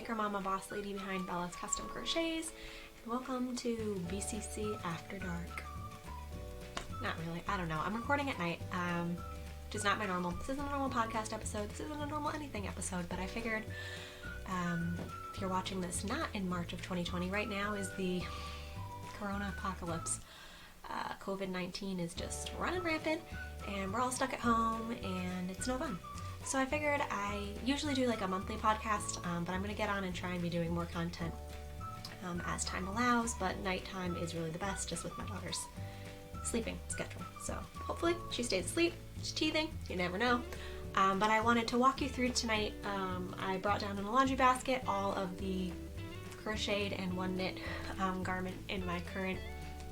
Maker Mama Boss Lady behind Bella's Custom Crochets, and welcome to BCC After Dark. Not really, I don't know. I'm recording at night, which is not my normal. This isn't a normal podcast episode, this isn't a normal anything episode, but I figured if you're watching this not in March of 2020, right now is the Corona apocalypse. COVID-19 is just running rampant, and we're all stuck at home, and it's no fun. So I figured I usually do like a monthly podcast, but I'm going to get on and try and be doing more content as time allows, but nighttime is really the best, just with my daughter's sleeping schedule. So hopefully she stays asleep, she's teething, you never know. But I wanted to walk you through tonight. I brought down in a laundry basket all of the crocheted and one knit garment in my current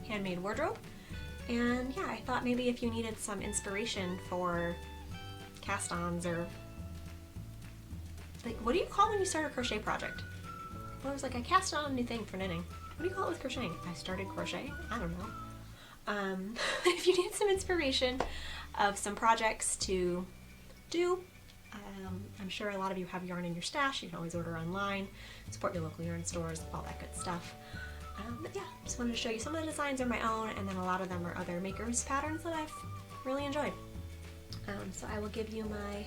handmade wardrobe. And yeah, I thought maybe if you needed some inspiration for cast-ons, or like, what do you call when you start a crochet project? Well, it was like I cast on a new thing for knitting. What do you call it with crocheting? I started crocheting? I don't know. If you need some inspiration of some projects to do, I'm sure a lot of you have yarn in your stash. You can always order online, support your local yarn stores, all that good stuff. But yeah, just wanted to show you some of the designs are my own, and then a lot of them are other makers' patterns that I've really enjoyed. So I will give you my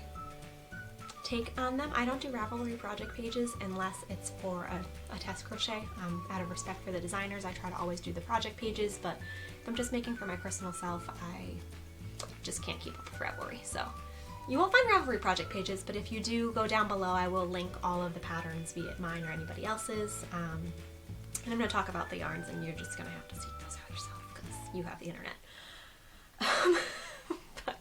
take on them. I don't do Ravelry project pages unless it's for a test crochet. Out of respect for the designers, I try to always do the project pages, but if I'm just making for my personal self, I just can't keep up with Ravelry. So you won't find Ravelry project pages, but if you do, go down below. I will link all of the patterns, be it mine or anybody else's. And I'm going to talk about the yarns, and you're just going to have to seek those out yourself because you have the internet. But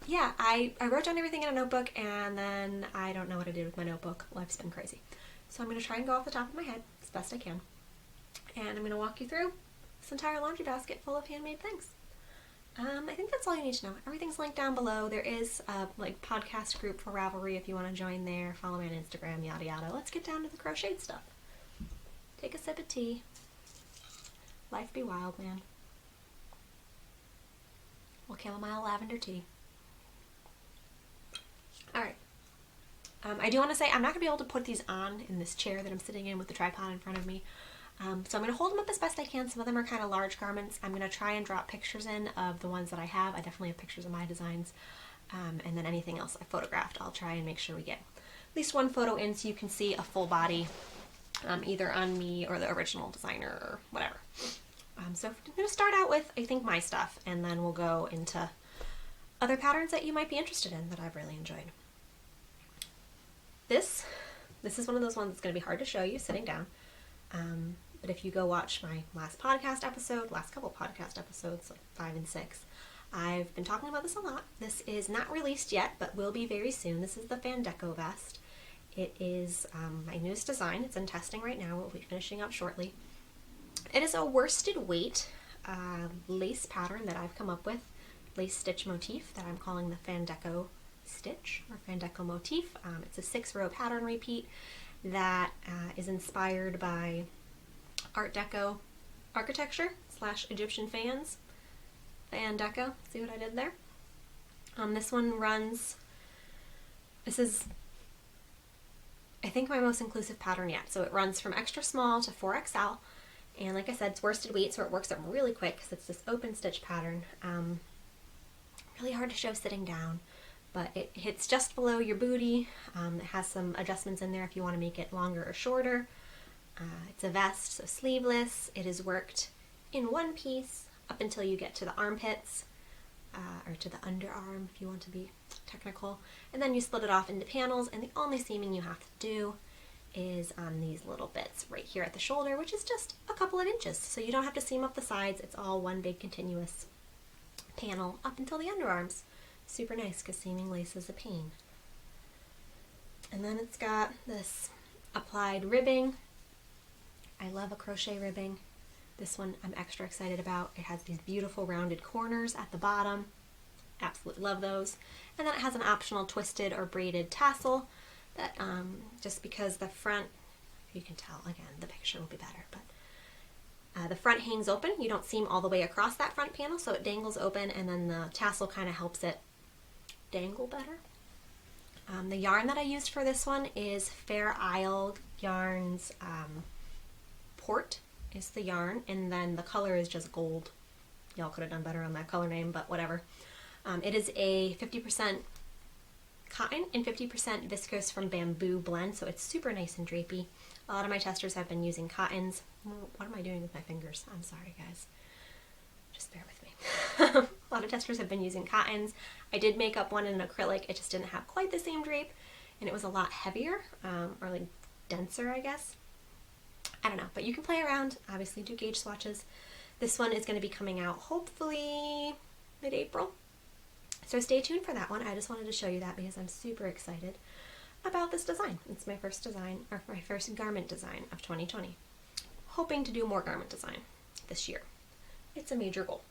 yeah, I wrote down everything in a notebook, and then I don't know what I did with my notebook. Life's been crazy. So I'm going to try and go off the top of my head as best I can. And I'm going to walk you through this entire laundry basket full of handmade things. I think that's all you need to know. Everything's linked down below. There is a podcast group for Ravelry if you want to join there. Follow me on Instagram, yada yada. Let's get down to the crocheted stuff. Take a sip of tea. Life be wild, man. Well, chamomile lavender tea. Alright. I do want to say I'm not going to be able to put these on in this chair that I'm sitting in with the tripod in front of me. So I'm going to hold them up as best I can. Some of them are kind of large garments. I'm going to try and drop pictures in of the ones that I have. I definitely have pictures of my designs. And then anything else I photographed, I'll try and make sure we get at least one photo in so you can see a full body, either on me or the original designer or whatever. So I'm going to start out with, I think, my stuff, and then we'll go into other patterns that you might be interested in that I've really enjoyed. This is one of those ones that's going to be hard to show you sitting down. But if you go watch my last couple podcast episodes, like 5 and 6, I've been talking about this a lot. This is not released yet, but will be very soon. This is the Fandeco Vest. It is my newest design. It's in testing right now. We'll be finishing up shortly. It is a worsted weight lace pattern that I've come up with, lace stitch motif that I'm calling the Fandeco stitch or Fandeco motif. It's a 6-row pattern repeat that is inspired by Art Deco architecture / Egyptian fans. Fandeco, see what I did there? This one runs, this is, I think, my most inclusive pattern yet. So it runs from extra small to 4XL, and like I said, it's worsted weight, so it works up really quick because it's this open stitch pattern. Really hard to show sitting down, but it hits just below your booty. It has some adjustments in there if you want to make it longer or shorter. It's a vest, so sleeveless. It is worked in one piece up until you get to the armpits, or to the underarm if you want to be technical. And then you split it off into panels, and the only seaming you have to do is on these little bits right here at the shoulder, which is just a couple of inches. So you don't have to seam up the sides. It's all one big continuous panel up until the underarms. Super nice because seaming lace is a pain. And then it's got this applied ribbing. I love a crochet ribbing. This one I'm extra excited about. It has these beautiful rounded corners at the bottom. Absolutely love those. And then it has an optional twisted or braided tassel that just because the front, you can tell, again, the picture will be better, but the front hangs open. You don't seam all the way across that front panel, so it dangles open, and then the tassel kind of helps it dangle better. The yarn that I used for this one is Fair Isle Yarns Port is the yarn, and then the color is just gold. Y'all could have done better on that color name, but whatever. It is a 50% cotton and 50% viscose from bamboo blend, so it's super nice and drapey. A lot of my testers have been using cottons. What am I doing with my fingers? I'm sorry, guys. Just bear with me. A lot of testers have been using cottons. I did make up one in acrylic. It just didn't have quite the same drape, and it was a lot heavier, or like denser, I guess. I don't know, but you can play around. Obviously, do gauge swatches. This one is going to be coming out hopefully mid-April. So stay tuned for that one. I just wanted to show you that because I'm super excited about this design. It's my first design, or my first garment design of 2020. Hoping to do more garment design this year. It's a major goal.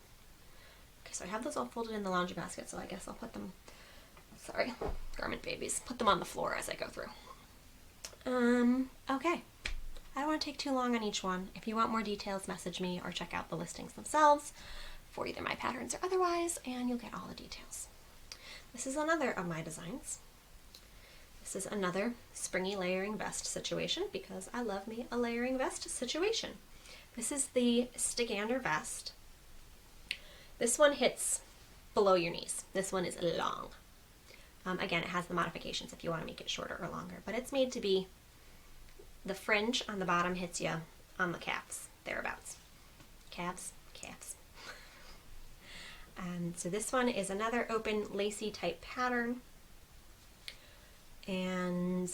Okay, so I have those all folded in the laundry basket, so I guess I'll put them, sorry, garment babies, put them on the floor as I go through. Okay. I don't want to take too long on each one. If you want more details, message me or check out the listings themselves for either my patterns or otherwise, and you'll get all the details. This is another of my designs. This is another springy layering vest situation because I love me a layering vest situation. This is the Stigandr Vest. This one hits below your knees. This one is long. Again, it has the modifications if you want to make it shorter or longer, but it's made to be, the fringe on the bottom hits you on the calves, thereabouts. Calves. So this one is another open lacy type pattern, and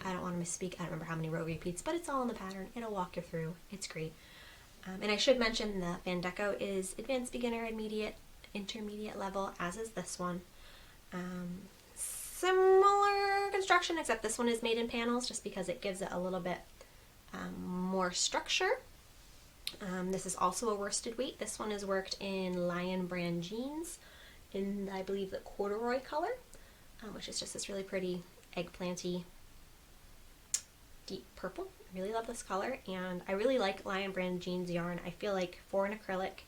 I don't want to misspeak, I don't remember how many row repeats, but it's all in the pattern. It'll walk you through. It's great. And I should mention the Fandeco is advanced, beginner, intermediate level, as is this one. Similar construction, except this one is made in panels just because it gives it a little bit more structure. This is also a worsted weight. This one is worked in Lion brand jeans in, I believe, the corduroy color, which is just this really pretty eggplanty deep purple. I really love this color, and I really like Lion brand jeans yarn. I feel like for an acrylic,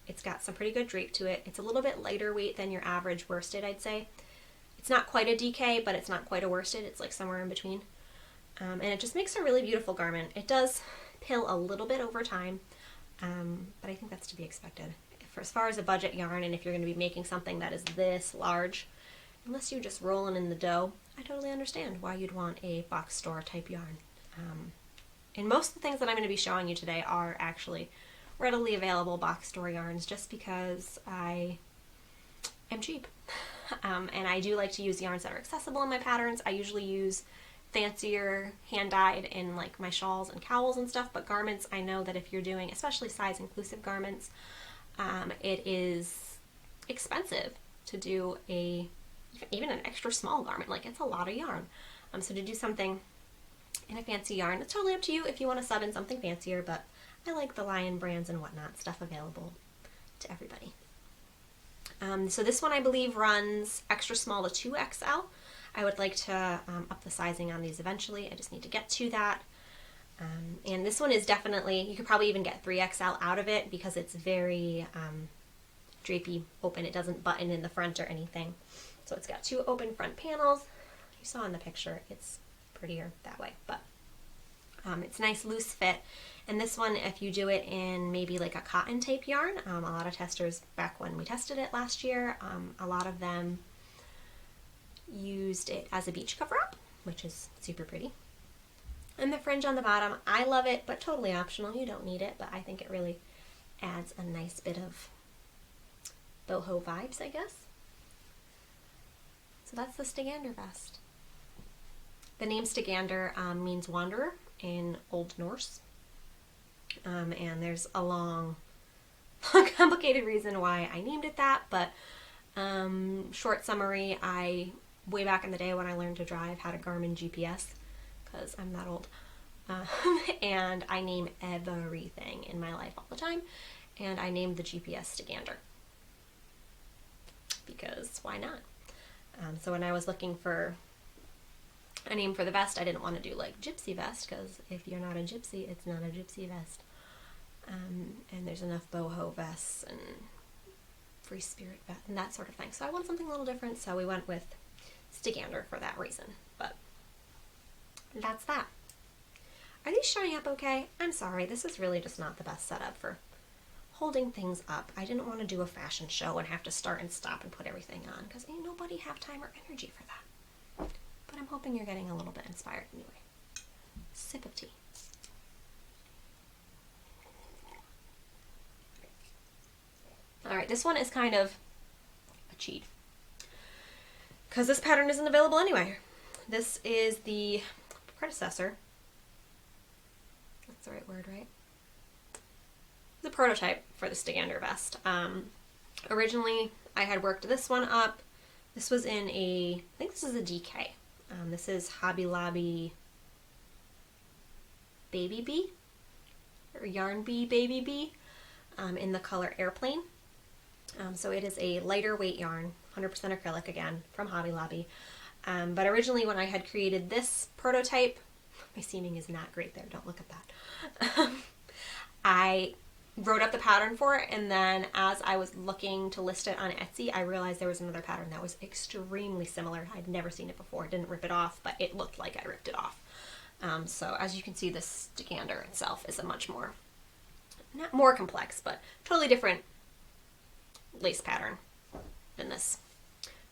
it's got some pretty good drape to it. It's a little bit lighter weight than your average worsted, I'd say. It's not quite a DK, but it's not quite a worsted. It's like somewhere in between. And it just makes a really beautiful garment. It does pill a little bit over time, but I think that's to be expected. As far as a budget yarn, and if you're going to be making something that is this large, unless you're just rolling in the dough, I totally understand why you'd want a box store type yarn. And most of the things that I'm going to be showing you today are actually readily available box store yarns, just because I am cheap. And I do like to use yarns that are accessible in my patterns. I usually use fancier hand-dyed in like my shawls and cowls and stuff, but garments, I know that if you're doing especially size inclusive garments, it is expensive to do even an extra small garment. Like, it's a lot of yarn. So to do something in a fancy yarn, it's totally up to you if you want to sub in something fancier, but I like the Lion brands and whatnot stuff available to everybody. So this one I believe runs extra small to 2XL. I would like to up the sizing on these eventually. I just need to get to that. And this one is definitely, you could probably even get 3XL out of it because it's very drapey open. It doesn't button in the front or anything. So it's got 2 open front panels. You saw in the picture, it's prettier that way, but it's nice loose fit. And this one, if you do it in maybe like a cotton type yarn, a lot of testers back when we tested it last year, a lot of them used it as a beach cover up, which is super pretty. And the fringe on the bottom, I love it, but totally optional. You don't need it, but I think it really adds a nice bit of boho vibes, I guess. So that's the Stigandr Vest. The name Stigandr means wanderer in Old Norse. And there's a long, complicated reason why I named it that, but short summary, way back in the day when I learned to drive, had a Garmin GPS, because I'm that old, and I name everything in my life all the time, and I named the GPS Stigandr, because why not? So when I was looking for a name for the vest, I didn't want to do like gypsy vest, because if you're not a gypsy, it's not a gypsy vest. And there's enough boho vests and free spirit vest and that sort of thing. So I wanted something a little different, so we went with Stigandr for that reason, but that's that. Are these showing up okay? I'm sorry, this is really just not the best setup for holding things up. I didn't want to do a fashion show and have to start and stop and put everything on, because ain't nobody have time or energy for that. But I'm hoping you're getting a little bit inspired anyway. Sip of tea. Alright, this one is kind of a cheat, because this pattern isn't available anywhere. This is the predecessor. That's the right word, right? The prototype for the Stigandr Vest. Originally, I had worked this one up. This was in I think this is a DK. This is Hobby Lobby Baby Bee, or Yarn Bee Baby Bee, in the color Airplane. So it is a lighter weight yarn, 100% acrylic again, from Hobby Lobby. But originally when I had created this prototype, my seaming is not great there, don't look at that. I wrote up the pattern for it, and then as I was looking to list it on Etsy, I realized there was another pattern that was extremely similar. I'd never seen it before, didn't rip it off, but it looked like I ripped it off. So as you can see, this Stigandr itself is a much more, not more complex, but totally different lace pattern than this,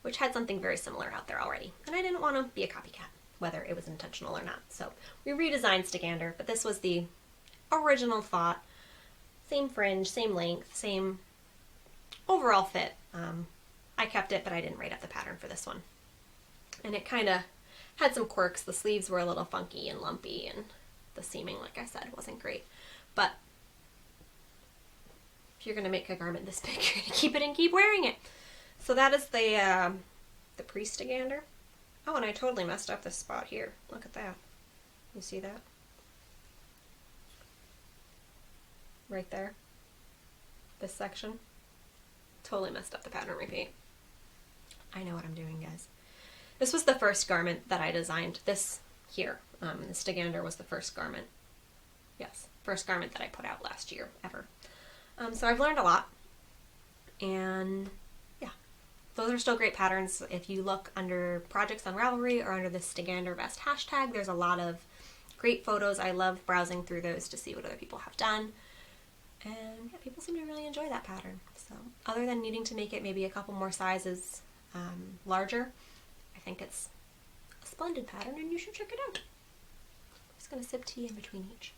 which had something very similar out there already. And I didn't want to be a copycat, whether it was intentional or not. So we redesigned Stigandr, but this was the original thought. Same fringe, same length, same overall fit. I kept it, but I didn't write up the pattern for this one. And it kind of had some quirks. The sleeves were a little funky and lumpy, and the seaming, like I said, wasn't great. But if you're going to make a garment this big, you're going to keep it and keep wearing it. So that is the pre-Stigandr. Oh, and I totally messed up this spot here. Look at that. You see that? Right there. This section. Totally messed up the pattern repeat. I know what I'm doing, guys. This was the first garment that I designed. This here. The Stigandr was the first garment. Yes, first garment that I put out last year, ever. So I've learned a lot. And yeah, those are still great patterns. If you look under projects on Ravelry or under the Stigandr Vest hashtag, there's a lot of great photos. I love browsing through those to see what other people have done. And yeah, people seem to really enjoy that pattern. So other than needing to make it maybe a couple more sizes larger, I think it's a splendid pattern and you should check it out. I'm just going to sip tea in between each.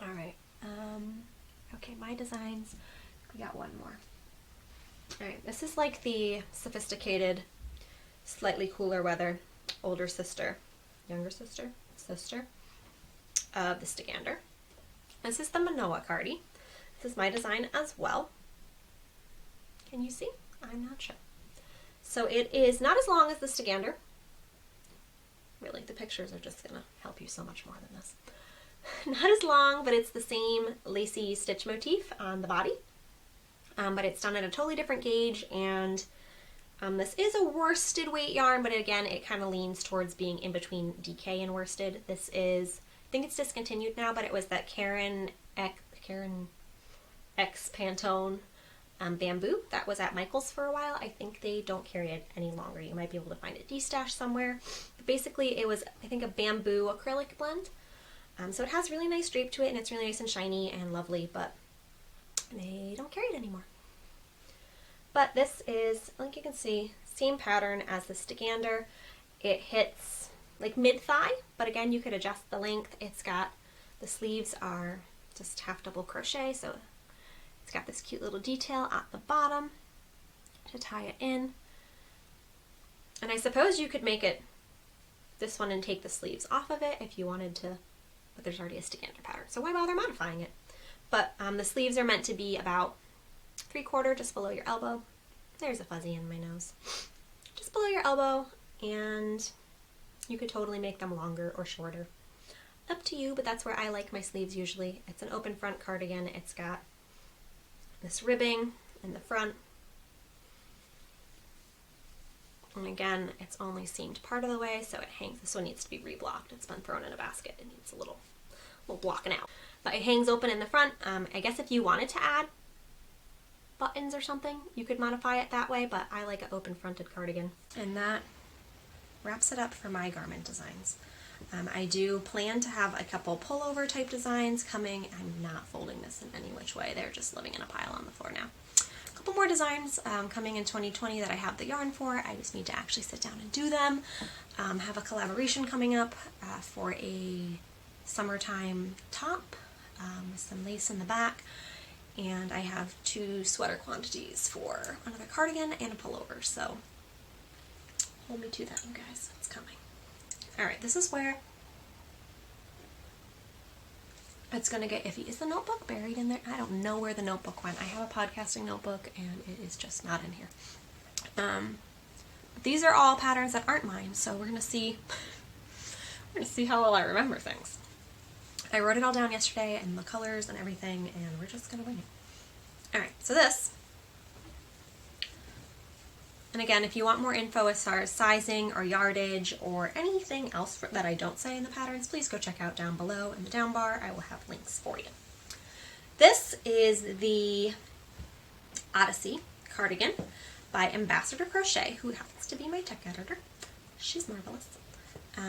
Alright, okay, my designs, we got one more. Alright, this is like the sophisticated, slightly cooler weather, older sister, younger sister of the Stigandr. This is the Manoa Cardi. This is my design as well. Can you see? I'm not sure. So it is not as long as the Stigandr. Really, the pictures are just going to help you so much more than this. Not as long, but it's the same lacy stitch motif on the body. But it's done at a totally different gauge, and this is a worsted weight yarn, but again, it kind of leans towards being in between DK and worsted. This is, I think it's discontinued now, but it was that Karen X Pantone bamboo that was at Michael's for a while. I think they don't carry it any longer. You might be able to find it destashed somewhere. But basically, it was, I think, a bamboo acrylic blend. So it has really nice drape to it, and it's really nice and shiny and lovely, but they don't carry it anymore. But this is, like you can see, same pattern as the Stigandr. It hits like mid-thigh, but again, you could adjust the length. It's got, the sleeves are just half double crochet, so it's got this cute little detail at the bottom to tie it in. And I suppose you could make it this one and take the sleeves off of it if you wanted to, but there's already a Stigandr pattern, so why bother modifying it? But the sleeves are meant to be about 3/4, just below your elbow. There's a fuzzy in my nose. Just below your elbow, and you could totally make them longer or shorter. Up to you, but that's where I like my sleeves usually. It's an open front cardigan. It's got this ribbing in the front. And again, it's only seamed part of the way, so it hangs. This one needs to be reblocked. It's been thrown in a basket. It needs a little blocking out. But it hangs open in the front. I guess if you wanted to add buttons or something. You could modify it that way, but I like an open fronted cardigan. And that wraps it up for my garment designs. I do plan to have a couple pullover type designs coming. I'm not folding this in any which way. They're just living in a pile on the floor now. A couple more designs coming in 2020 that I have the yarn for. I just need to actually sit down and do them. Have a collaboration coming up for a summertime top with some lace in the back. And I have 2 sweater quantities for another cardigan and a pullover. So hold me to that, you guys. It's coming. Alright, this is where it's going to get iffy. Is the notebook buried in there? I don't know where the notebook went. I have a podcasting notebook and it is just not in here. These are all patterns that aren't mine, so we're going to see how well I remember things. I wrote it all down yesterday and the colors and everything, and we're just going to wing it. Alright, so this. And again, if you want more info as far as sizing or yardage or anything else that I don't say in the patterns, please go check out down below in the down bar. I will have links for you. This is the Odyssey Cardigan by Ambassador Crochet, who happens to be my tech editor. She's marvelous.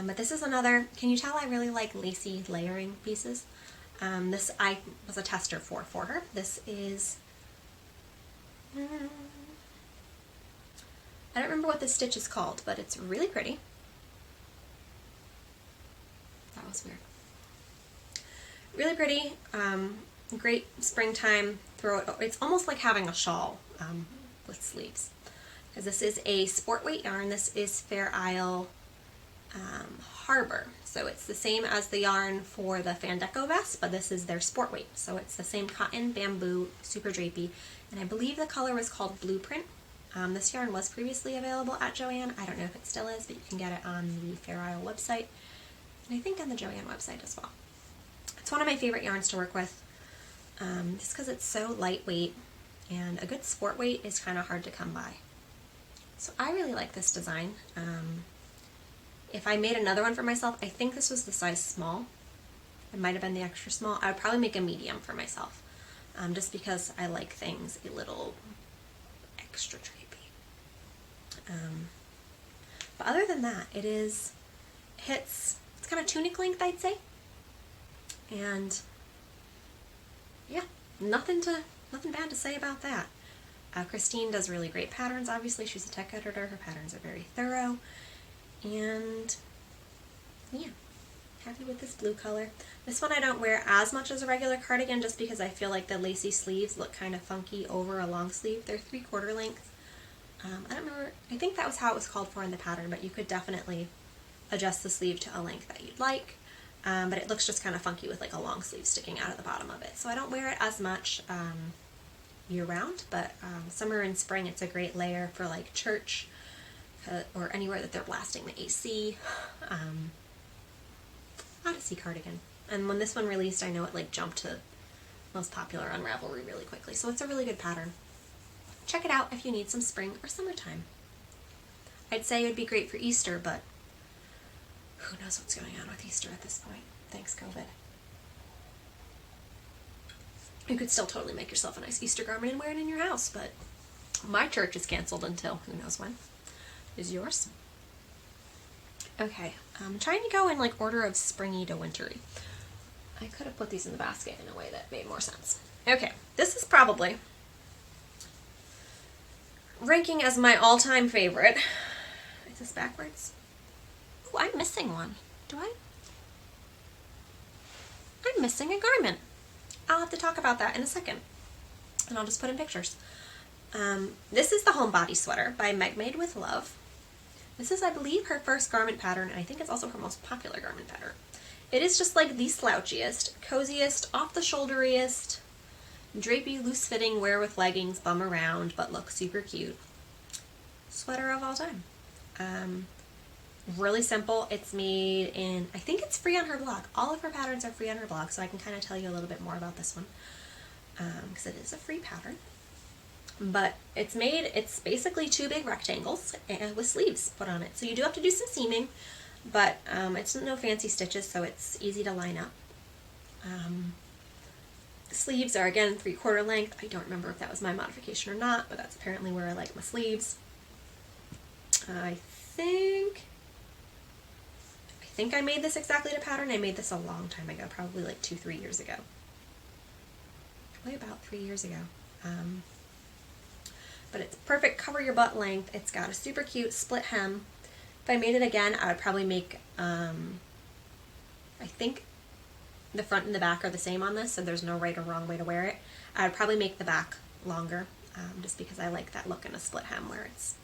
But this is another, can you tell I really like lacy layering pieces? This I was a tester for her. This is... I don't remember what this stitch is called, but it's really pretty. That was weird. Really pretty, great springtime throw it. It's almost like having a shawl with sleeves. Because this is a sport weight yarn. This is Fair Isle Harbor. So it's the same as the yarn for the Fandeco Vest, but this is their sport weight. So it's the same cotton, bamboo, super drapey. And I believe the color was called Blueprint. This yarn was previously available at Joann. I don't know if it still is, but you can get it on the Fair Isle website, and I think on the Joann website as well. It's one of my favorite yarns to work with, just because it's so lightweight, and a good sport weight is kind of hard to come by. So I really like this design. If I made another one for myself, I think this was the size small. It might have been the extra small. I would probably make a medium for myself, just because I like things a little extra drapey. But other than that, it's kind of tunic length, I'd say. And yeah, nothing bad to say about that. Christine does really great patterns. Obviously, she's a tech editor. Her patterns are very thorough. And yeah, happy with this blue color. This one I don't wear as much as a regular cardigan just because I feel like the lacy sleeves look kind of funky over a long sleeve. They're 3/4 length. I don't remember, I think that was how it was called for in the pattern, but you could definitely adjust the sleeve to a length that you'd like. But it looks just kind of funky with like a long sleeve sticking out of the bottom of it. So I don't wear it as much year round, but summer and spring it's a great layer for like church or anywhere that they're blasting the AC. Odyssey cardigan. And when this one released, I know it like jumped to most popular on Ravelry really quickly. So it's a really good pattern. Check it out if you need some spring or summertime. I'd say it would be great for Easter, but who knows what's going on with Easter at this point. Thanks, COVID. You could still totally make yourself a nice Easter garment and wear it in your house, but my church is canceled until who knows when. Is yours? Okay, I'm trying to go in like order of springy to wintry. I could have put these in the basket in a way that made more sense. Okay, this is probably ranking as my all-time favorite. Is this backwards? Oh, I'm missing one. Do I? I'm missing a garment. I'll have to talk about that in a second. And I'll just put in pictures. This is the Homebody Sweater by megmadewithlove. This is, I believe, her first garment pattern, and I think it's also her most popular garment pattern. It is just like the slouchiest, coziest, off-the-shoulderiest, drapey, loose-fitting, wear with leggings, bum around, but look super cute sweater of all time. Really simple. It's made in, I think it's free on her blog. All of her patterns are free on her blog, so I can kind of tell you a little bit more about this one, because it is a free pattern. But it's basically 2 big rectangles with sleeves put on it. So you do have to do some seaming, but it's no fancy stitches, so it's easy to line up. Sleeves are again 3/4 length. I don't remember if that was my modification or not, but that's apparently where I like my sleeves. I think I made this exactly to pattern. I made this a long time ago, probably like 2-3 years ago. Probably about 3 years ago. But it's perfect cover your butt length. It's got a super cute split hem. If I made it again, I would probably make, I think the front and the back are the same on this, so there's no right or wrong way to wear it. I would probably make the back longer, just because I like that look in a split hem where it's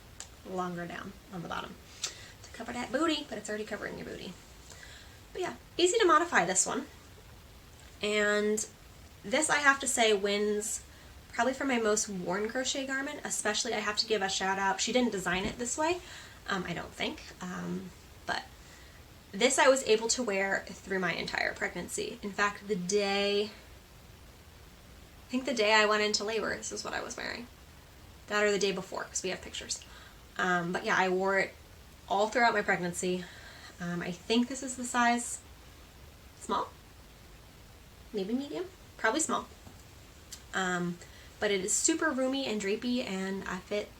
longer down on the bottom to cover that booty, but it's already covering your booty. But yeah, easy to modify this one. And this, I have to say, wins probably for my most worn crochet garment. Especially, I have to give a shout out. She didn't design it this way, I don't think, but this I was able to wear through my entire pregnancy. In fact, I think the day I went into labor, this is what I was wearing. That or the day before, because we have pictures. But yeah, I wore it all throughout my pregnancy. I think this is the size small, maybe medium, probably small. But it is super roomy and drapey, and I fit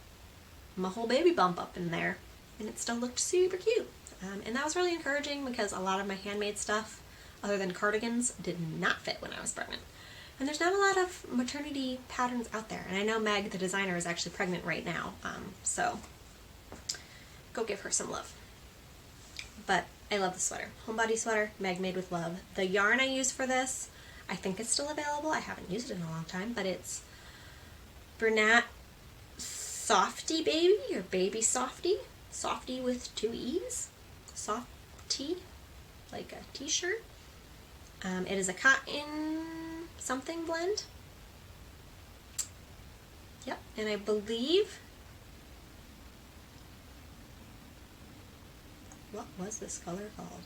my whole baby bump up in there, and it still looked super cute. And that was really encouraging because a lot of my handmade stuff, other than cardigans, did not fit when I was pregnant. And there's not a lot of maternity patterns out there. And I know Meg, the designer, is actually pregnant right now, so go give her some love. But I love the sweater. Homebody Sweater, Meg Made with Love. The yarn I use for this, I think it's still available. I haven't used it in a long time, but it's Bernat Softy Baby, or Baby Softy. Softy with 2 E's. Softy, like a t-shirt. It is a cotton something blend. Yep, and I believe, what was this color called?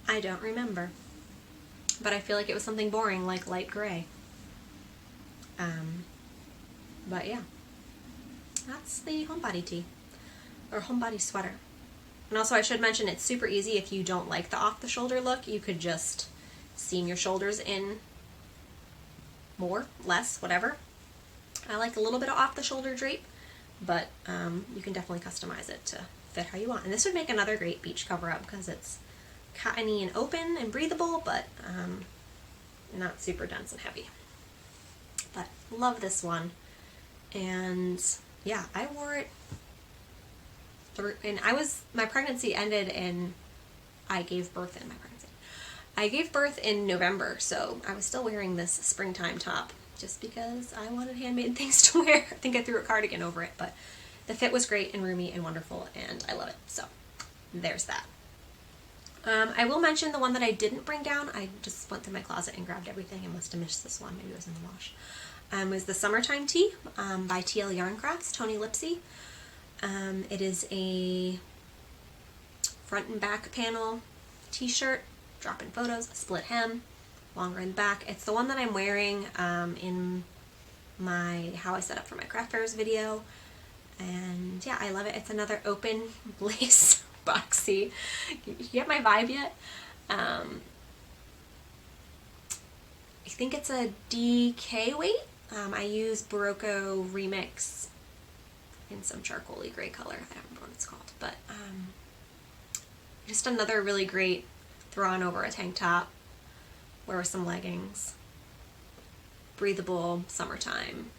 I don't remember, but I feel like it was something boring like light gray. But yeah, that's the homebody tee, or homebody sweater. And also I should mention it's super easy if you don't like the off-the-shoulder look. You could just seam your shoulders in more, less, whatever. I like a little bit of off-the-shoulder drape, but you can definitely customize it to fit how you want. And this would make another great beach cover-up because it's cottony and open and breathable, but not super dense and heavy. But love this one. And yeah, I wore it through, and my pregnancy ended in, I gave birth in my pregnancy. I gave birth in November, so I was still wearing this springtime top just because I wanted handmade things to wear. I think I threw a cardigan over it, but the fit was great and roomy and wonderful, and I love it. So there's that. I will mention the one that I didn't bring down. I just went through my closet and grabbed everything. I must have missed this one. Maybe it was in the wash. Was the Summertime Tee by TL Yarn Crafts, Tony Lipsy. It is a front and back panel t-shirt, drop-in photos, split hem, longer in the back. It's the one that I'm wearing in my How I Set Up for My Craft Fairs video. And yeah, I love it. It's another open lace boxy. You get my vibe yet? I think it's a DK weight. I use Barocco Remix in some charcoaly gray color. I don't remember what it's called, but just another really great throw on over a tank top, wear with some leggings, breathable, summertime,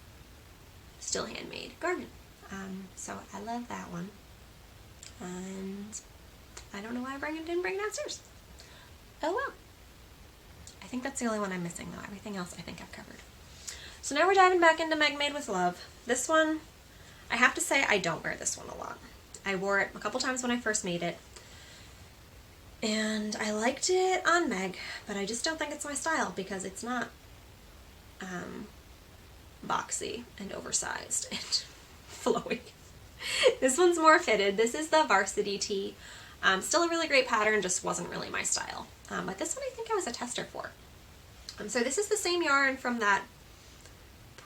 still handmade garment. So I love that one. And I don't know why I didn't bring it downstairs. Oh well. I think that's the only one I'm missing though. Everything else I think I've covered. So now we're diving back into Meg Made with Love. This one, I have to say I don't wear this one a lot. I wore it a couple times when I first made it, and I liked it on Meg, but I just don't think it's my style because it's not boxy and oversized and flowy. This one's more fitted. This is the Varsity Tee. Still a really great pattern, just wasn't really my style. But this one I think I was a tester for. So this is the same yarn from that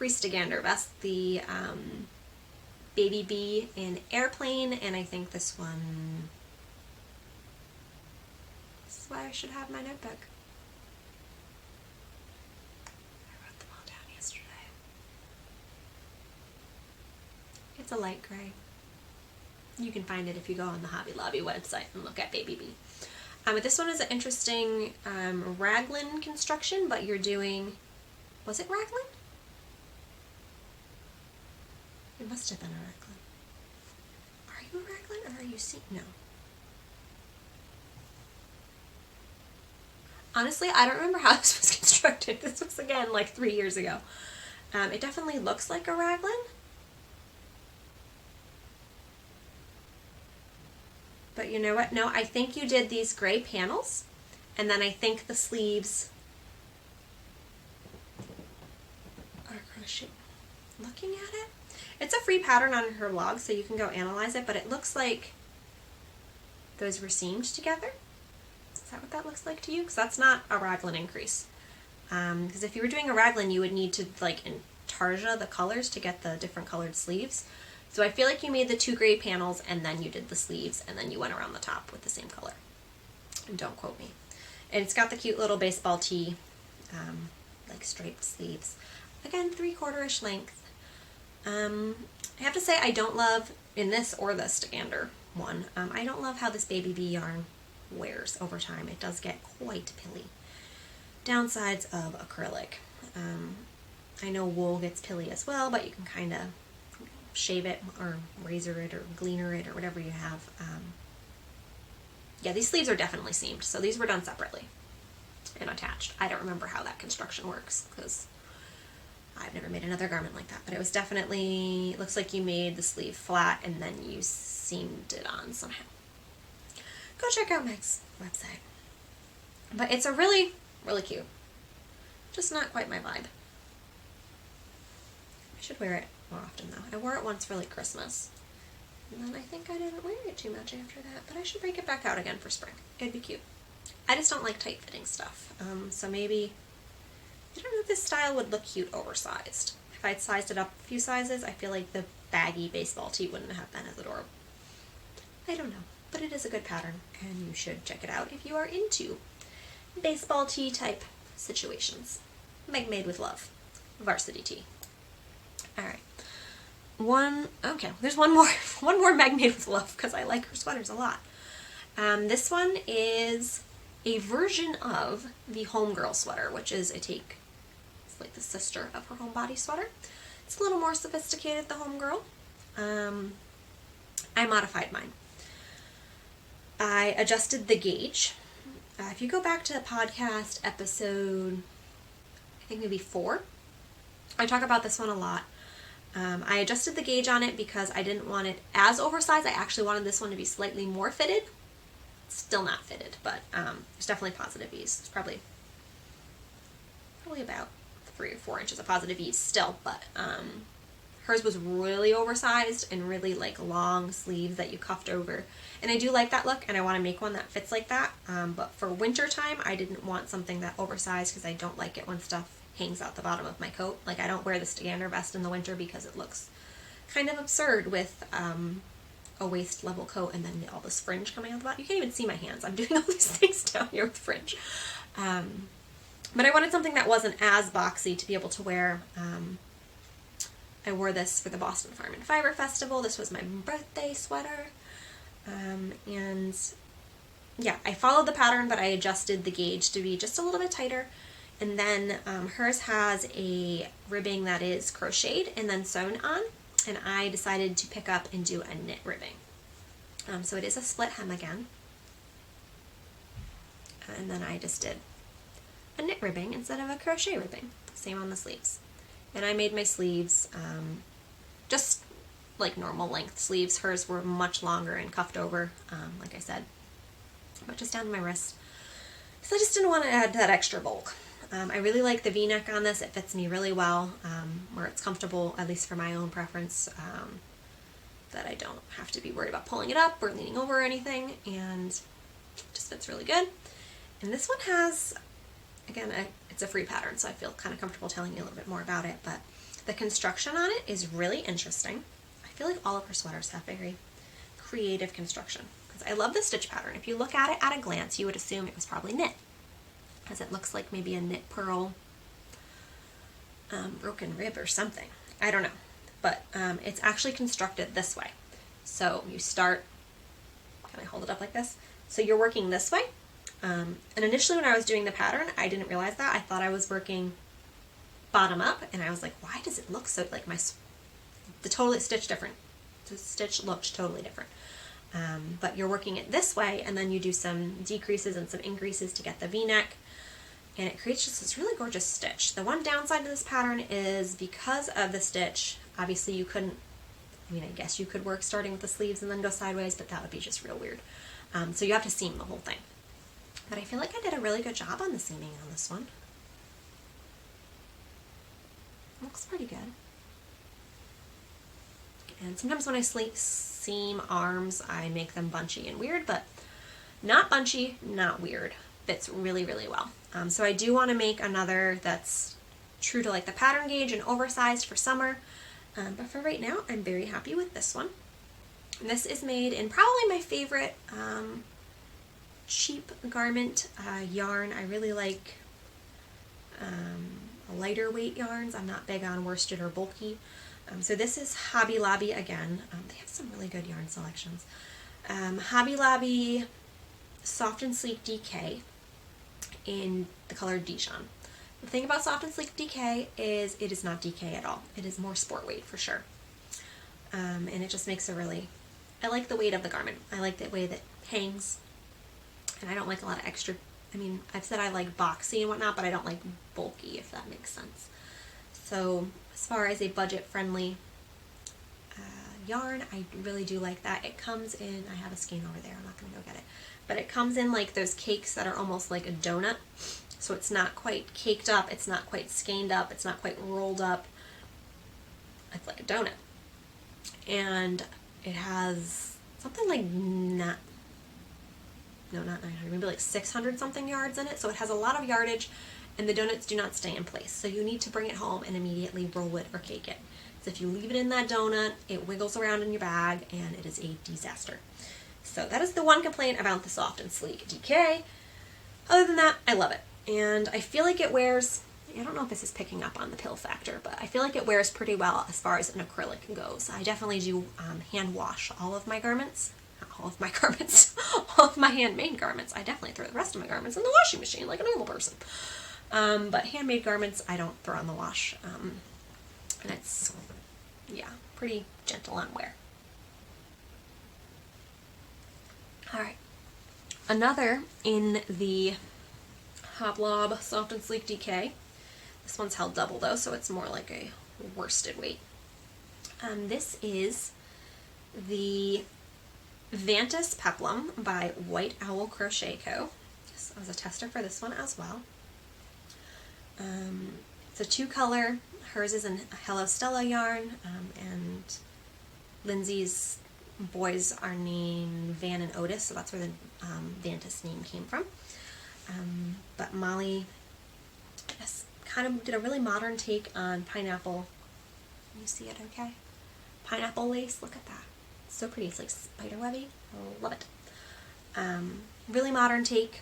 Stigandr Vest, the Baby Bee in Airplane, and I think this one, this is why I should have my notebook. It's a light gray. You can find it if you go on the Hobby Lobby website and look at Baby Bee. But this one is an interesting raglan construction, but you're doing, was it raglan? It must have been a raglan. Are you a raglan or are you no? Honestly, I don't remember how this was constructed. This was, again, like 3 years ago. It definitely looks like a raglan. But you know what? No, I think you did these gray panels, and then I think the sleeves are crochet. Looking at it, it's a free pattern on her blog, so you can go analyze it, but it looks like those were seamed together. Is that what that looks like to you? Because that's not a raglan increase. Because if you were doing a raglan, you would need to like intarsia the colors to get the different colored sleeves. So I feel like you made the 2 gray panels and then you did the sleeves and then you went around the top with the same color. And don't quote me. And it's got the cute little baseball tee, like striped sleeves. Again, 3/4-ish length. I have to say I don't love, in this or the Stigandr one, I don't love how this Baby Bee yarn wears over time. It does get quite pilly. Downsides of acrylic. I know wool gets pilly as well, but you can kind of shave it or razor it or gleaner it or whatever you have. Yeah, these sleeves are definitely seamed, so these were done separately and attached. I don't remember how that construction works because I've never made another garment like that, but it was definitely, looks like you made the sleeve flat and then you seamed it on somehow. Go check out Meg's website. But it's a really, really cute. Just not quite my vibe. I should wear it more often though. I wore it once for like Christmas. And then I think I didn't wear it too much after that, but I should break it back out again for spring. It'd be cute. I just don't like tight fitting stuff. So maybe, I don't know if this style would look cute oversized. If I'd sized it up a few sizes, I feel like the baggy baseball tee wouldn't have been as adorable. I don't know, but it is a good pattern and you should check it out if you are into baseball tee type situations. Meg Made with Love, Varsity Tee. Alright. There's one more Meg Made with Love because I like her sweaters a lot. This one is a version of the Homegirl sweater, which is a take. It's like the sister of her Homebody Sweater. It's a little more sophisticated, the Homegirl. I modified mine. I adjusted the gauge. If you go back to the podcast episode, I think maybe 4, I talk about this one a lot. I adjusted the gauge on it because I didn't want it as oversized. I actually wanted this one to be slightly more fitted. It's still not fitted, but there's definitely positive ease. It's probably about 3 or 4 inches of positive ease still, but hers was really oversized and really like long sleeves that you cuffed over. And I do like that look and I want to make one that fits like that. But for winter time, I didn't want something that oversized because I don't like it when stuff hangs out the bottom of my coat. Like I don't wear the Stigandr Vest in the winter because it looks kind of absurd with a waist level coat and then all this fringe coming out the bottom. You can't even see my hands. I'm doing all these things down here with fringe. But I wanted something that wasn't as boxy to be able to wear. I wore this for the Boston Farm and Fiber Festival. This was my birthday sweater. And yeah, I followed the pattern, but I adjusted the gauge to be just a little bit tighter. And then hers has a ribbing that is crocheted and then sewn on. And I decided to pick up and do a knit ribbing. So it is a split hem again. And then I just did a knit ribbing instead of a crochet ribbing. Same on the sleeves. And I made my sleeves just like normal length sleeves. Hers were much longer and cuffed over, like I said, but just down to my wrist. So I just didn't want to add that extra bulk. I really like the V-neck on this. It fits me really well, where it's comfortable, at least for my own preference, that I don't have to be worried about pulling it up or leaning over or anything, and just fits really good. And this one has, again, it's a free pattern, so I feel kind of comfortable telling you a little bit more about it, but the construction on it is really interesting. I feel like all of her sweaters have very creative construction, because I love the stitch pattern. If you look at it at a glance, you would assume it was probably knit, because it looks like maybe a knit purl broken rib or something. I don't know. but it's actually constructed this way. So you start, can I hold it up like this? So you're working this way. And initially when I was doing the pattern, I didn't realize that. I thought I was working bottom up, and I was like, why does it look so, like the stitch looked totally different. But you're working it this way, and then you do some decreases and some increases to get the V-neck, and it creates just this really gorgeous stitch. The one downside to this pattern is because of the stitch, obviously you couldn't, I guess you could work starting with the sleeves and then go sideways, but that would be just real weird. So you have to seam the whole thing. But I feel like I did a really good job on the seaming on this one. Looks pretty good. And sometimes when I seam arms, I make them bunchy and weird, but not bunchy, not weird. Fits really, really well. So I do want to make another that's true to like the pattern gauge and oversized for summer. But for right now, I'm very happy with this one. And this is made in probably my favorite cheap garment yarn. I really like lighter weight yarns. I'm not big on worsted or bulky. So this is Hobby Lobby again. They have some really good yarn selections. Hobby Lobby Soft and Sleek DK in the color Dijon. The thing about Soft and Sleek DK is it is not DK at all. It is more sport weight for sure. And it just makes a really, I like the weight of the garment. I like the way that it hangs. And I don't like a lot of extra, I've said I like boxy and whatnot, but I don't like bulky, if that makes sense. So as far as a budget-friendly yarn, I really do like that. It comes in, I have a skein over there, I'm not going to go get it, but it comes in like those cakes that are almost like a donut. So it's not quite caked up, it's not quite skeined up, it's not quite rolled up. It's like a donut. And it has something like not 900, maybe like 600 something yards in it. So it has a lot of yardage, and the donuts do not stay in place. So you need to bring it home and immediately roll it or cake it. So if you leave it in that donut, it wiggles around in your bag and it is a disaster. So that is the one complaint about the Soft and Sleek DK. Other than that, I love it. And I feel like it wears, I don't know if this is picking up on the pill factor, but I feel like it wears pretty well as far as an acrylic goes. I definitely do hand wash all of my garments. All of my garments, all of my handmade garments. I definitely throw the rest of my garments in the washing machine like a normal person. But handmade garments, I don't throw in the wash. And it's, yeah, pretty gentle on wear. Alright. Another in the Hoblob Soft and Sleek DK. This one's held double though, so it's more like a worsted weight. This is the Vantis Peplum by White Owl Crochet Co. I was a tester for this one as well. It's a 2-color. Hers is in Hello Stella yarn, and Lindsay's boys are named Van and Otis, so that's where the Vantis name came from. But Molly kind of did a really modern take on pineapple. Can you see it okay? Pineapple lace, look at that. It's so pretty, it's like spiderwebby. I love it. Really modern take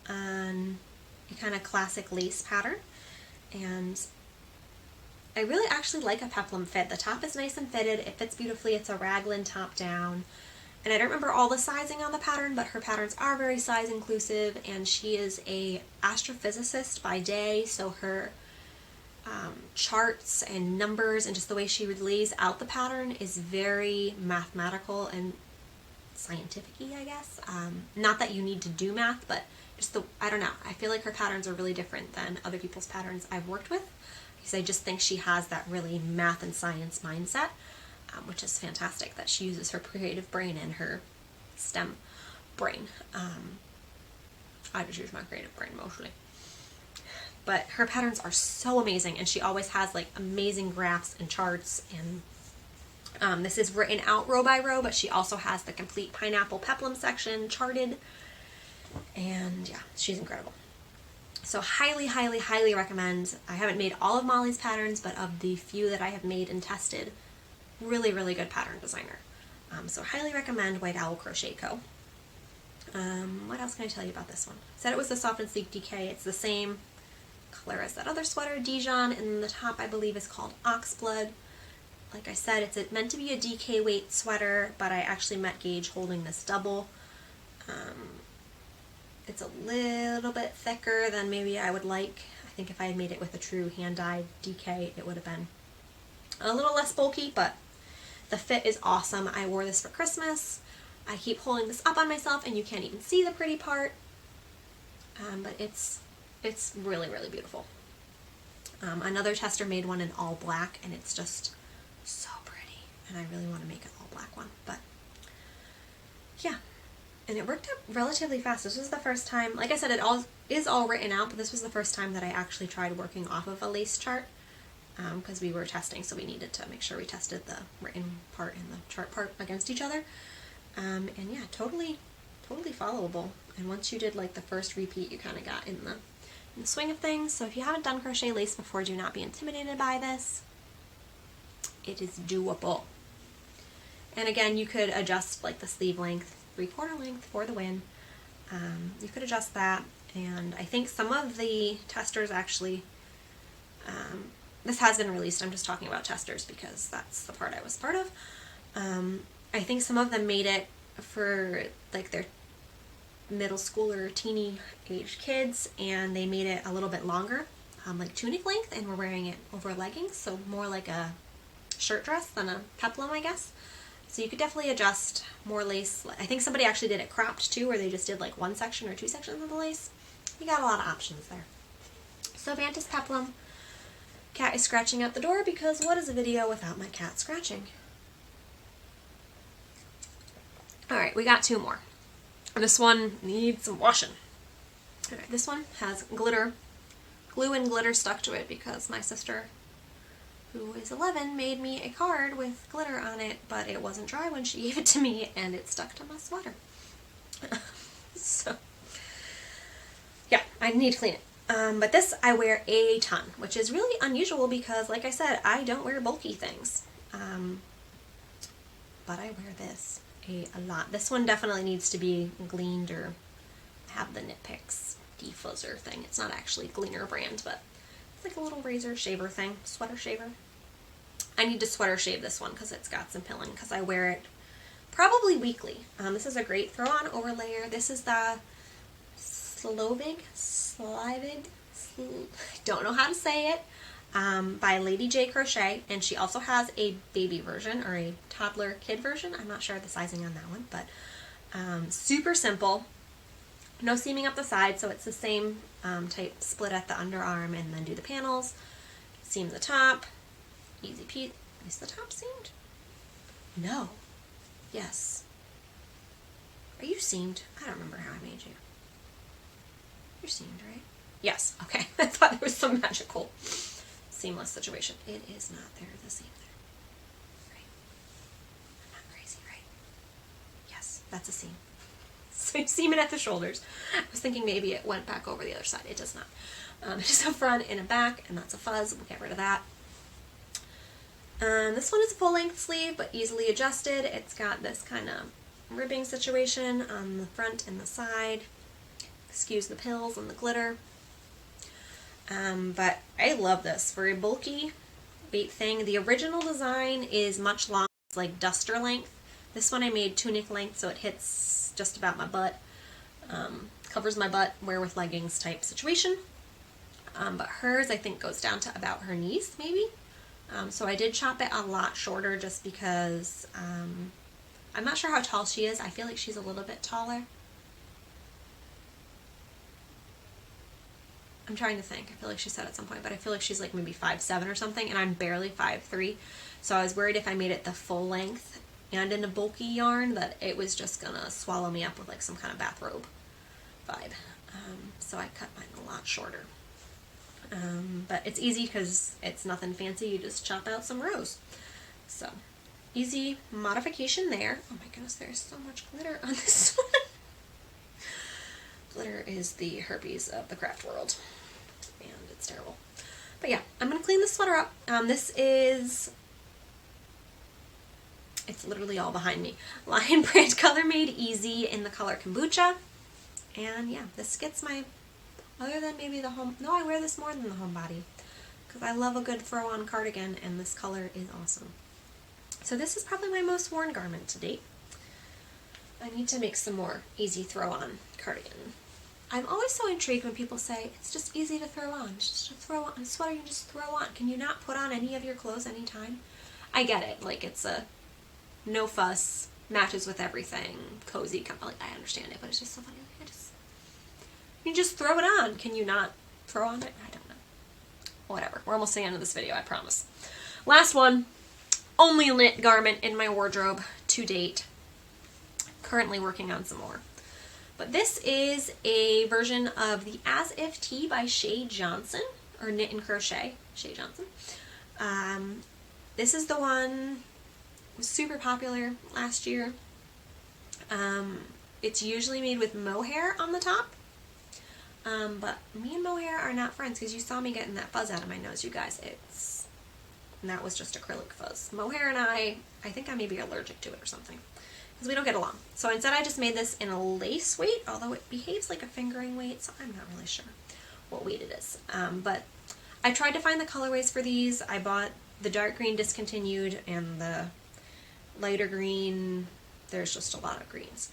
on a kind of classic lace pattern. And I really actually like a peplum fit. The top is nice and fitted, it fits beautifully, it's a raglan top down. And I don't remember all the sizing on the pattern, but her patterns are very size inclusive, and she is a astrophysicist by day, so her charts and numbers and just the way she lays out the pattern is very mathematical and scientific-y, I guess. Not that you need to do math, but just I don't know, I feel like her patterns are really different than other people's patterns I've worked with, because I just think she has that really math and science mindset. Which is fantastic that she uses her creative brain and her STEM brain. I just use my creative brain mostly. But her patterns are so amazing, and she always has like amazing graphs and charts, and this is written out row by row, but she also has the complete pineapple peplum section charted, and yeah, she's incredible. So highly, highly, highly recommend. I haven't made all of Molly's patterns, but of the few that I have made and tested, really, really good pattern designer. So highly recommend White Owl Crochet Co. What else can I tell you about this one? I said it was the Soft and Sleek DK. It's the same color as that other sweater, Dijon, and the top I believe is called Oxblood. Like I said, it's meant to be a DK weight sweater, but I actually met gauge holding this double. It's a little bit thicker than maybe I would like. I think if I had made it with a true hand-dyed DK, it would have been a little less bulky, but the fit is awesome. I wore this for Christmas. I keep holding this up on myself and you can't even see the pretty part, but it's really, really beautiful. Another tester made one in all black and it's just so pretty, and I really want to make an all black one, but yeah. And it worked out relatively fast. This was the first time, like I said, it is all written out, but this was the first time that I actually tried working off of a lace chart, because we were testing, so we needed to make sure we tested the written part and the chart part against each other. And yeah, totally followable. And once you did like the first repeat, you kind of got in the swing of things. So if you haven't done crochet lace before, do not be intimidated by this. It is doable. And again, you could adjust like the sleeve length, 3/4 length for the win. You could adjust that, and I think some of the testers actually, this has been released, I'm just talking about testers because that's the part I was part of. I think some of them made it for like their middle school or teeny age kids, and they made it a little bit longer, like tunic length, and we're wearing it over leggings, so more like a shirt dress than a peplum, I guess. So you could definitely adjust more lace. I think somebody actually did it cropped too, where they just did like one section or two sections of the lace. You got a lot of options there. So Vantis Peplum. Cat is scratching at the door because what is a video without my cat scratching? Alright, we got two more. And this one needs some washing. Alright, this one has glitter, glue and glitter stuck to it because my sister, who is 11, made me a card with glitter on it, but it wasn't dry when she gave it to me, and it stuck to my sweater. So, yeah, I need to clean it. But this I wear a ton, which is really unusual because, like I said, I don't wear bulky things. But I wear this a lot. This one definitely needs to be gleaned or have the Knit Picks defuzzer thing. It's not actually Gleaner brand, but it's like a little razor shaver thing, sweater shaver. I need to sweater shave this one because it's got some pilling because I wear it probably weekly. This is a great throw-on overlayer. This is the Solvieg, don't know how to say it, by Lady J Crochet, and she also has a baby version or a toddler kid version. I'm not sure the sizing on that one, but super simple. No seaming up the side, so it's the same type split at the underarm and then do the panels, seam the top, easy peasy. Is the top seamed? No. Yes. Are you seamed? I don't remember how I made you. You're seamed, right? Yes. Okay. I thought there was some magical seamless situation. It is not. There is a seam there. Right? I'm not crazy, right? Yes, that's a seam. So you seam it at the shoulders. I was thinking maybe it went back over the other side. It does not. It's a front and a back, and that's a fuzz. We'll get rid of that. This one is a full-length sleeve, but easily adjusted. It's got this kind of ribbing situation on the front and the side. Excuse the pills and the glitter. But I love this for a bulky weight thing. The original design is much longer. It's like duster length. This one I made tunic length, so it hits just about my butt. Covers my butt, wear with leggings type situation. But hers I think goes down to about her knees maybe. So I did chop it a lot shorter just because I'm not sure how tall she is. I feel like she's a little bit taller. I'm trying to think. I feel like she said at some point, but I feel like she's like maybe 5'7" or something, and I'm barely 5'3". So I was worried if I made it the full length and in a bulky yarn that it was just gonna swallow me up with like some kind of bathrobe vibe. So I cut mine a lot shorter. But it's easy because it's nothing fancy. You just chop out some rows. So easy modification there. Oh my goodness, there's so much glitter on this one. Glitter is the herpes of the craft world, and it's terrible. But yeah, I'm going to clean this sweater up. It's literally all behind me. Lion Brand Color Made Easy in the color Kombucha. And yeah, this gets my, other than maybe the home, no, I wear this more than the Homebody, because I love a good throw-on cardigan, and this color is awesome. So this is probably my most worn garment to date. I need to make some more easy throw on cardigan. I'm always so intrigued when people say, it's just easy to throw on. It's just a throw on, a sweater you just throw on. Can you not put on any of your clothes anytime? I get it. Like, it's a no fuss, matches with everything, cozy. Like, I understand it, but it's just so funny. You just throw it on. Can you not throw on it? I don't know. Whatever. We're almost to the end of this video, I promise. Last one. Only knit garment in my wardrobe to date. Currently working on some more. But this is a version of the As If Tee by Shay Johnson, or Knit and Crochet, Shay Johnson. This is the one was super popular last year. It's usually made with mohair on the top. But me and mohair are not friends because you saw me getting that fuzz out of my nose, you guys. And that was just acrylic fuzz. Mohair and I think I may be allergic to it or something because we don't get along. So instead I just made this in a lace weight, although it behaves like a fingering weight, so I'm not really sure what weight it is. But I tried to find the colorways for these. I bought the dark green discontinued and the lighter green. There's just a lot of greens.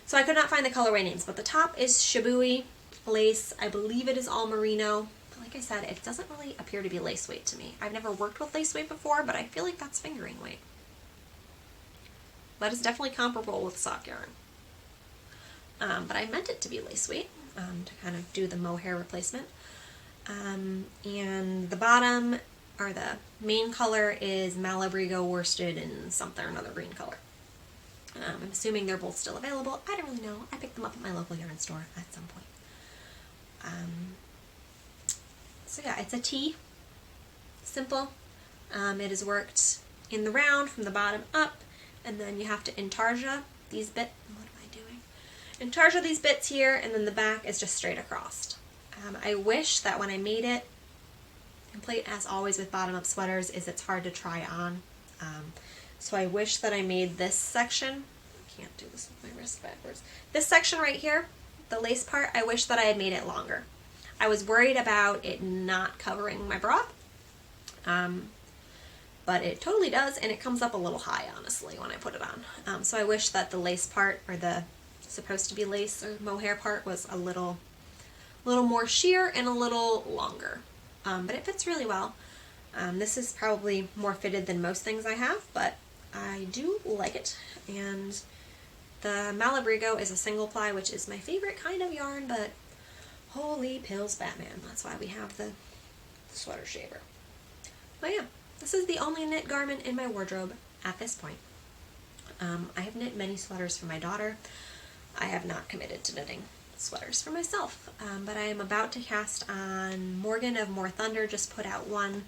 So I could not find the colorway names, but the top is Shibui lace. I believe it is all merino. But like I said, it doesn't really appear to be lace weight to me. I've never worked with lace weight before, but I feel like that's fingering weight. That is definitely comparable with sock yarn. But I meant it to be lace weight to kind of do the mohair replacement. And the bottom, or the main color, is Malabrigo worsted in something or another green color. I'm assuming they're both still available. I don't really know. I picked them up at my local yarn store at some point. So yeah, it's a tee. Simple. It is worked in the round from the bottom up, and then you have to intarsia these bits. What am I doing? Intarsia these bits here, and then the back is just straight across. I wish that when I made it, complaint as always with bottom up sweaters is it's hard to try on. So I wish that I made this section. I can't do this with my wrist backwards. This section right here, the lace part, I wish that I had made it longer. I was worried about it not covering my bra, but it totally does, and it comes up a little high, honestly, when I put it on. So I wish that the lace part, or the supposed to be lace or mohair part, was a little more sheer and a little longer. But it fits really well. This is probably more fitted than most things I have, but I do like it. And the Malabrigo is a single ply, which is my favorite kind of yarn, but holy pills, Batman. That's why we have the sweater shaver. But yeah, this is the only knit garment in my wardrobe at this point. I have knit many sweaters for my daughter. I have not committed to knitting sweaters for myself, but I am about to cast on. Morgan of More Thunder just put out one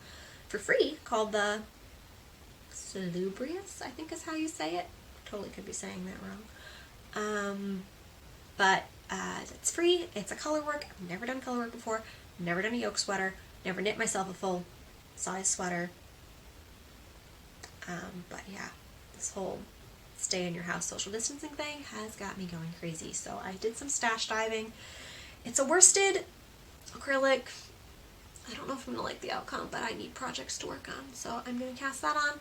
for free called the Salubrious, I think is how you say it. Totally could be saying that wrong. But it's free. It's a color work. I've never done color work before. Never done a yoke sweater. Never knit myself a full size sweater. But yeah, this whole stay in your house social distancing thing has got me going crazy. So I did some stash diving. It's a worsted acrylic. I don't know if I'm going to like the outcome, but I need projects to work on. So I'm going to cast that on.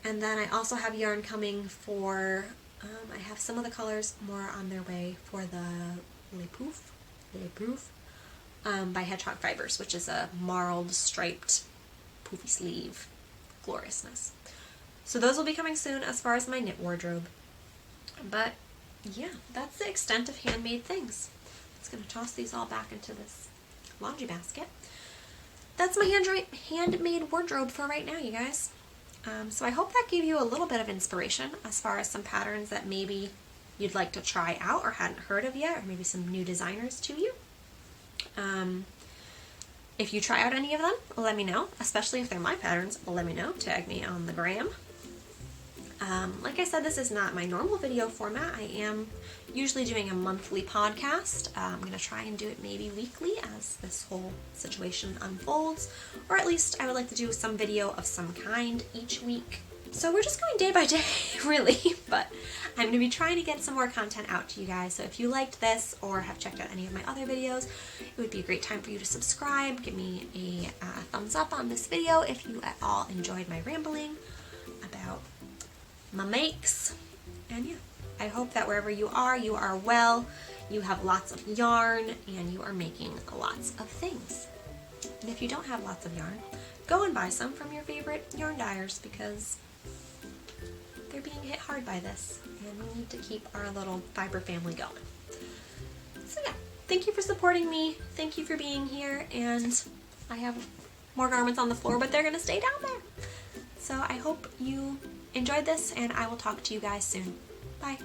And then I also have yarn coming for, I have some of the colors more on their way for the Le Pouf by Hedgehog Fibers, which is a marled striped poofy sleeve gloriousness. So those will be coming soon as far as my knit wardrobe. But yeah, that's the extent of handmade things. I'm just going to toss these all back into this laundry basket. That's my handmade wardrobe for right now, you guys. So I hope that gave you a little bit of inspiration as far as some patterns that maybe you'd like to try out or hadn't heard of yet, or maybe some new designers to you. If you try out any of them, let me know, especially if they're my patterns. Let me know. Tag me on the gram. Like I said, this is not my normal video format. I am usually doing a monthly podcast. I'm going to try and do it maybe weekly as this whole situation unfolds, or at least I would like to do some video of some kind each week. So we're just going day by day, really, but I'm going to be trying to get some more content out to you guys. So if you liked this or have checked out any of my other videos, it would be a great time for you to subscribe. Give me a thumbs up on this video if you at all enjoyed my rambling about my makes. And yeah, I hope that wherever you are well, you have lots of yarn, and you are making lots of things. And if you don't have lots of yarn, go and buy some from your favorite yarn dyers, because they're being hit hard by this, and we need to keep our little fiber family going. So yeah, thank you for supporting me. Thank you for being here, and I have more garments on the floor, but they're gonna stay down there. So I hope you enjoyed this, and I will talk to you guys soon. Bye.